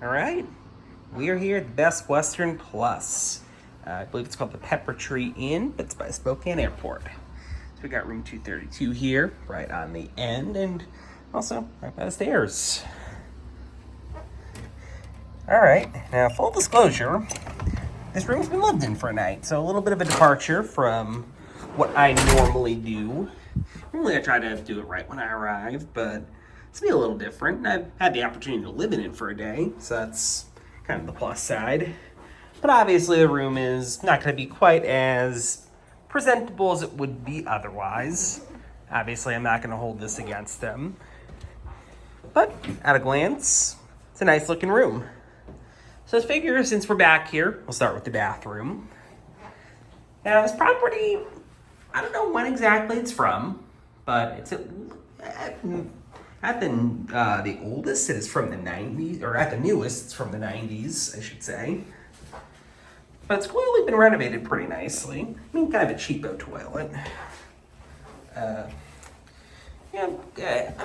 All right, we are here at the Best Western Plus. I believe it's called the Peppertree Inn. It's by Spokane Airport. So we got room 232 here, right on the end, and also right by the stairs. All right, now full disclosure, this room's been lived in for a night, so a little bit of a departure from what I normally do. Normally I try to do it right when I arrive, but it's been a little different. And I've had the opportunity to live in it for a day, so that's kind of the plus side. But obviously the room is not going to be quite as presentable as it would be otherwise. Obviously I'm not going to hold this against them. But at a glance, it's a nice looking room. So I figure since we're back here, we'll start with the bathroom. Now this property, I don't know when exactly it's from, but it's at the oldest, it is from the 90s, or at the newest, it's from the 90s, I should say. But it's clearly been renovated pretty nicely. I mean, kind of a cheapo toilet. I'm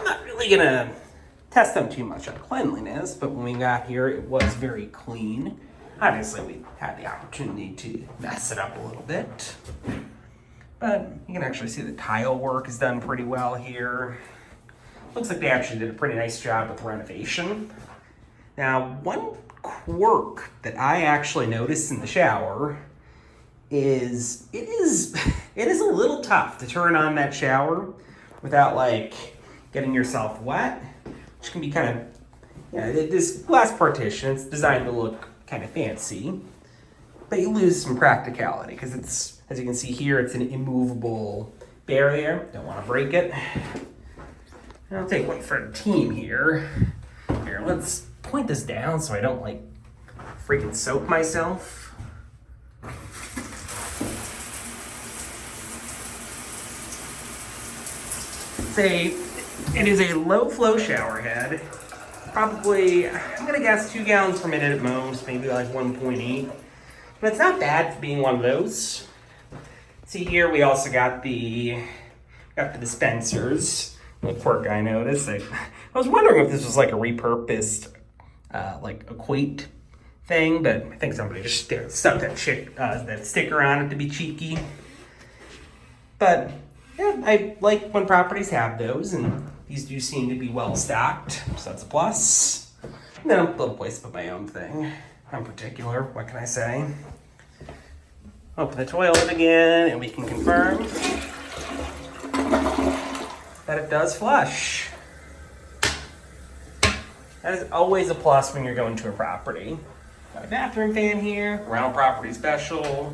not really gonna test them too much on cleanliness, but when we got here, it was very clean. Obviously, we had the opportunity to mess it up a little bit. But you can actually see the tile work is done pretty well here. Looks like they actually did a pretty nice job with renovation. Now, one quirk that I actually noticed in the shower is it is a little tough to turn on that shower without like getting yourself wet, which can be kind of, this glass partition, it's designed to look kind of fancy, but you lose some practicality because it's, as you can see here, it's an immovable barrier. Don't want to break it. I'll take one for the team here. Here, let's point this down so I don't like freaking soak myself. It is a low flow shower head. Probably, I'm gonna guess 2 gallons per minute at most, maybe like 1.8. But it's not bad for being one of those. See here, we also got the dispensers. The quirk I noticed. I was wondering if this was like a repurposed, like equate thing, but I think somebody just stuck that sticker on it to be cheeky. But yeah, I like when properties have those, and these do seem to be well stocked, so that's a plus. And then a little place to put my own thing. I'm particular. What can I say? Open the toilet again, and we can confirm that it does flush. That is always a plus when you're going to a property. Got a bathroom fan here, rental property special.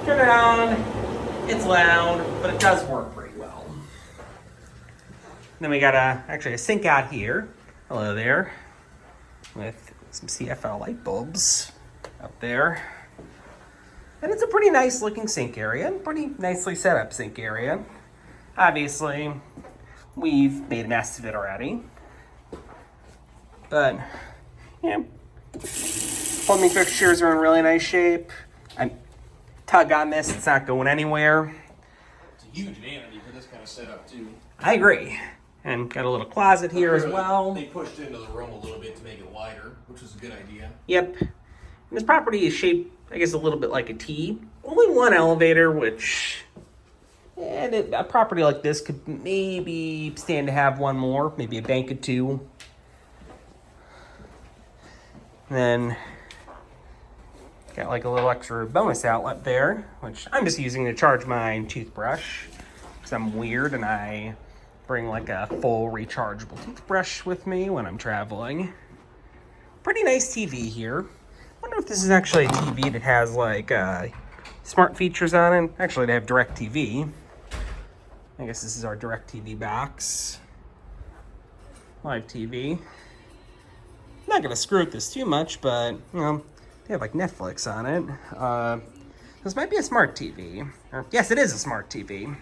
Turn it on, it's loud, but it does work pretty well. Then we got actually a sink out here. Hello there. With some CFL light bulbs up there. And it's a pretty nice looking sink area, pretty nicely set up sink area. Obviously, we've made a mess of it already. But, yeah. Plumbing fixtures are in really nice shape. I'm tug on this, it's not going anywhere. It's a huge vanity for this kind of setup, too. I agree. And got a little closet here as well. They pushed into the room a little bit to make it wider, which was a good idea. Yep. And this property is shaped, I guess, a little bit like a T. Only one elevator, which... And a property like this could maybe stand to have one more, maybe a bank of 2. And then got like a little extra bonus outlet there, which I'm just using to charge my toothbrush because I'm weird and I bring like a full rechargeable toothbrush with me when I'm traveling. Pretty nice TV here. Wonder if this is actually a TV that has like smart features on it. Actually, they have DirecTV. I guess this is our DirecTV box. Live TV. Not gonna screw with this too much, but you know, they have like Netflix on it. This might be a smart TV. Yes, it is a smart TV.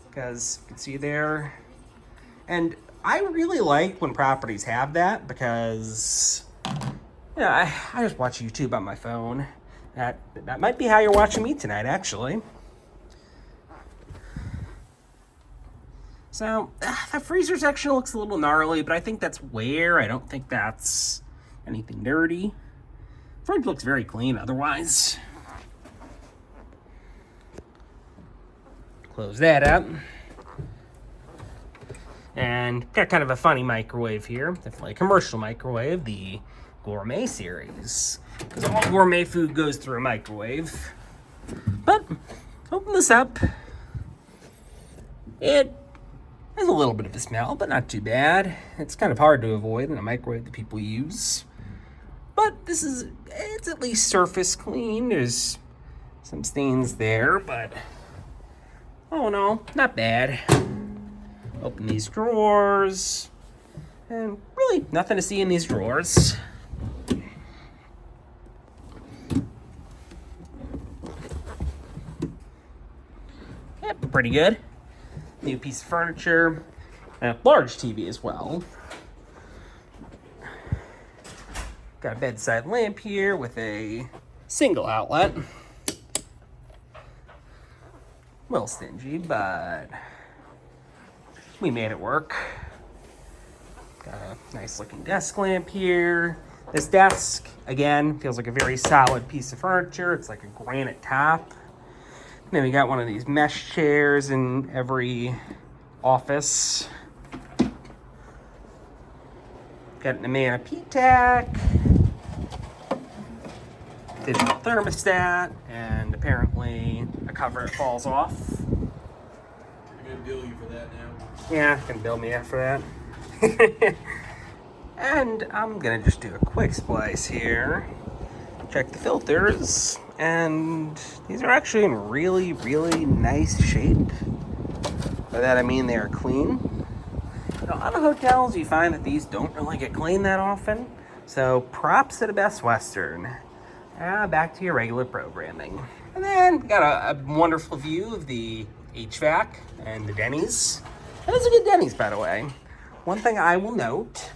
Because you can see there. And I really like when properties have that because I just watch YouTube on my phone. That might be how you're watching me tonight, actually. So, the freezer section looks a little gnarly, but I think that's wear. I don't think that's anything dirty. Fridge looks very clean otherwise. Close that up. And got kind of a funny microwave here. Definitely a commercial microwave, the Gourmet series. Because all gourmet food goes through a microwave. But, open this up. It has a little bit of a smell, but not too bad. It's kind of hard to avoid in a microwave that people use. But it's at least surface clean. There's some stains there, but oh no, not bad. Open these drawers, and really nothing to see in these drawers. Yep, pretty good. New piece of furniture, and a large TV as well. Got a bedside lamp here with a single outlet. A little stingy, but we made it work. Got a nice looking desk lamp here. This desk, again, feels like a very solid piece of furniture. It's like a granite top. And then we got one of these mesh chairs in every office. Got an Amana P-Tac. Digital thermostat, and apparently a cover that falls off. They're gonna bill you for that now. Yeah, gonna bill me after that. And I'm gonna just do a quick splice here. Check the filters, and these are actually in really, really nice shape. By that I mean they are clean. Now, a lot of hotels, you find that these don't really get cleaned that often. So props to the Best Western. Back to your regular programming. And then got a wonderful view of the HVAC and the Denny's. That is a good Denny's, by the way. One thing I will note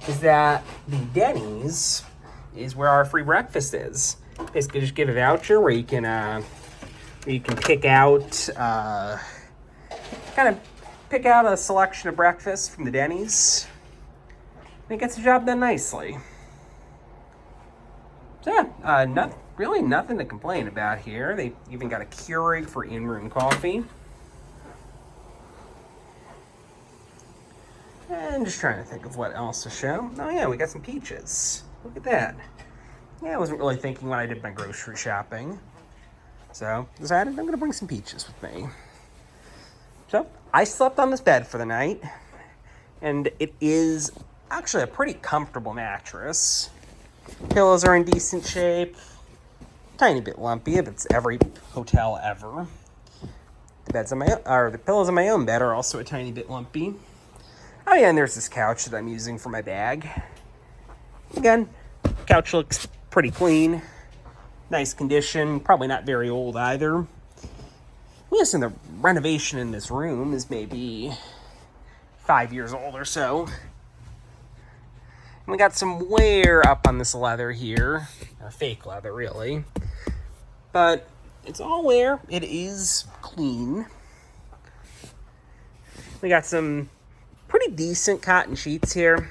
is that the Denny's is where our free breakfast is. Basically, just get a voucher where you can pick out pick out a selection of breakfast from the Denny's. And it gets the job done nicely. So yeah, really nothing to complain about here. They even got a Keurig for in-room coffee. And just trying to think of what else to show. Oh yeah, we got some peaches. Look at that. Yeah, I wasn't really thinking when I did my grocery shopping. So decided I'm gonna bring some peaches with me. So I slept on this bed for the night. And it is actually a pretty comfortable mattress. Pillows are in decent shape. Tiny bit lumpy, if it's every hotel ever. The pillows on my own bed are also a tiny bit lumpy. Oh yeah, and there's this couch that I'm using for my bag. Again, couch looks pretty clean. Nice condition, probably not very old either. Yes, and the renovation in this room is maybe 5 years old or so. And we got some wear up on this leather here. Fake leather, really. But it's all wear. It is clean. We got some pretty decent cotton sheets here.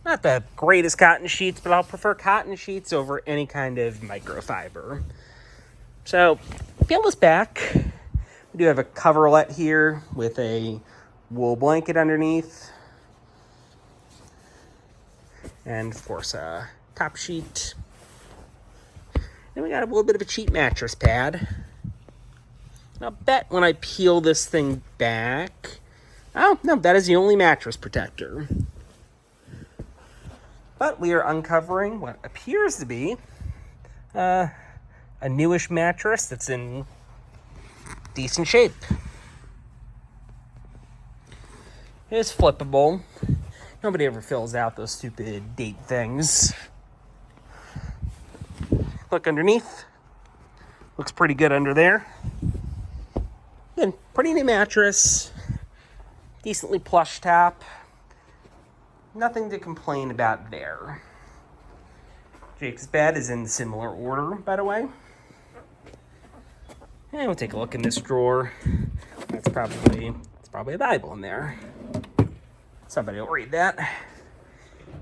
Not the greatest cotton sheets, but I'll prefer cotton sheets over any kind of microfiber. So, peel this back. We do have a coverlet here with a wool blanket underneath. And, of course, a top sheet. Then we got a little bit of a cheap mattress pad. I'll bet when I peel this thing back... Oh, no, that is the only mattress protector. But we are uncovering what appears to be a newish mattress that's in decent shape. It is flippable. Nobody ever fills out those stupid date things. Look underneath. Looks pretty good under there. Again, pretty new mattress. Decently plush top. Nothing to complain about there. Jake's bed is in similar order, by the way. And we'll take a look in this drawer. It's probably a Bible in there. Somebody will read that.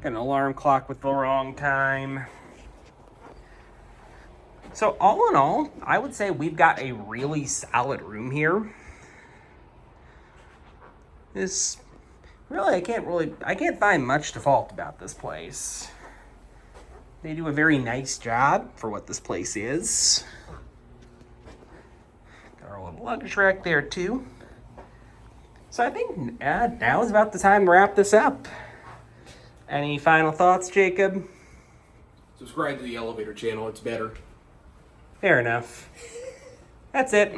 Got an alarm clock with the wrong time. So all in all, I would say we've got a really solid room here. This really, I can't find much to fault about this place. They do a very nice job for what this place is. Got our little luggage rack there too. So I think now is about the time to wrap this up. Any final thoughts, Jacob? Subscribe to the elevator channel, it's better. Fair enough. That's it.